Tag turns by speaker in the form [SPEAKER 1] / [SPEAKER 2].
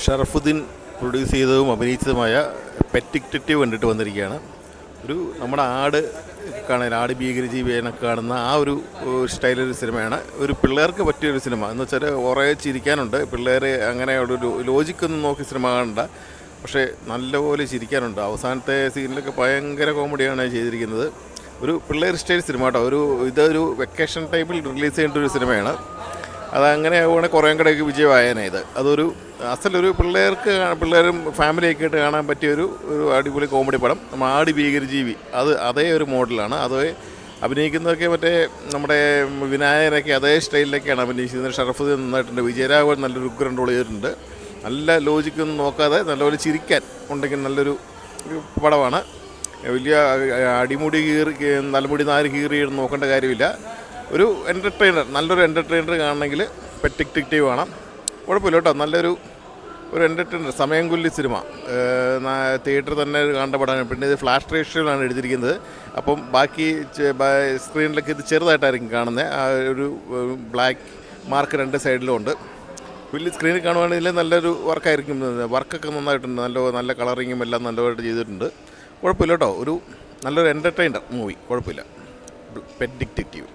[SPEAKER 1] Sharafuddin produce ചെയ്തതും അഭിനയിച്ചതുമായ pet detective കണ്ടിട്ട് വന്നിരിക്കുകയാണ്. ഒരു നമ്മുടെ ആട് കാണാൻ ആട് ഭീകരജീവിയെന്നൊക്കെ കാണുന്ന ആ ഒരു സ്റ്റൈലൊരു സിനിമയാണ്. ഒരു പിള്ളേർക്ക് പറ്റിയൊരു സിനിമ എന്ന് വെച്ചാൽ കുറേ ചിരിക്കാനുണ്ട്. പിള്ളേർ അങ്ങനെയുള്ളൊരു ലോജിക്കൊന്നും നോക്കി സിനിമ കാണണ്ട, പക്ഷേ നല്ലപോലെ ചിരിക്കാനുണ്ട്. അവസാനത്തെ സീനിലൊക്കെ ഭയങ്കര കോമഡിയാണ് ചെയ്തിരിക്കുന്നത്. ഒരു പിള്ളേർ സ്റ്റൈൽ സിനിമ കേട്ടോ. ഇതൊരു വെക്കേഷൻ ടൈമിൽ റിലീസ് ചെയ്യേണ്ട ഒരു സിനിമയാണ്. അതങ്ങനെ ആവുകയാണെങ്കിൽ കുറേ കൂടെയൊക്കെ വിജയമായേനെ. അതൊരു അസലൊരു പിള്ളേരും ഫാമിലിയൊക്കെ ആയിട്ട് കാണാൻ പറ്റിയൊരു അടിപൊളി കോമഡി പടം. നമ്മൾ ആട് ഭീകരജീവി അതേ ഒരു മോഡലാണ്. അതേ അഭിനയിക്കുന്നതൊക്കെ മറ്റേ നമ്മുടെ വിനായകനൊക്കെ അതേ സ്റ്റൈലിലൊക്കെയാണ് അഭിനയിക്കുന്നത്. ഷറഫുദ്ദീൻ നന്നായിട്ടുണ്ട്. വിജയരാഘവൻ നല്ലൊരു ഉഗ്രൻ റോൾ ചെയ്തിട്ടുണ്ട്. നല്ല ലോജിക്കൊന്നും നോക്കാതെ നല്ലപോലെ ചിരിക്കാൻ ഉണ്ടെങ്കിൽ നല്ലൊരു പടമാണ്. വലിയ അടിമുടി നല്ലമുടി നാര് കീറി നോക്കേണ്ട കാര്യമില്ല. ഒരു നല്ലൊരു എൻ്റർടൈനർ കാണണമെങ്കിൽ പെറ്റ് ഡിറ്റക്റ്റീവ് കാണാം. കുഴപ്പമില്ല കേട്ടോ. നല്ലൊരു എൻ്റർടൈനർ സമയം കൊല്ലി സിനിമ. തിയേറ്ററിൽ തന്നെ കാണേണ്ട പടമാണ്. പിന്നെ ഇത് ഫ്ലാഷ് റേഷ്യോയിലാണ് എഴുതിയിരിക്കുന്നത്. അപ്പം ബാക്കി സ്ക്രീനിലൊക്കെ ഇത് ചെറുതായിട്ടായിരിക്കും കാണുന്നത്. ആ ഒരു ബ്ലാക്ക് മാർക്ക് രണ്ട് സൈഡിലും ഉണ്ട്. വലിയ സ്ക്രീനിൽ കാണുവാണെങ്കിൽ നല്ലൊരു വർക്കായിരിക്കും. വർക്കൊക്കെ നന്നായിട്ടുണ്ട്. നല്ല കളറിങ്ങും എല്ലാം നല്ലതായിട്ട് ചെയ്തിട്ടുണ്ട്. കുഴപ്പമില്ല കേട്ടോ. നല്ലൊരു എൻ്റർടൈനർ മൂവി. കുഴപ്പമില്ല. Pet detective.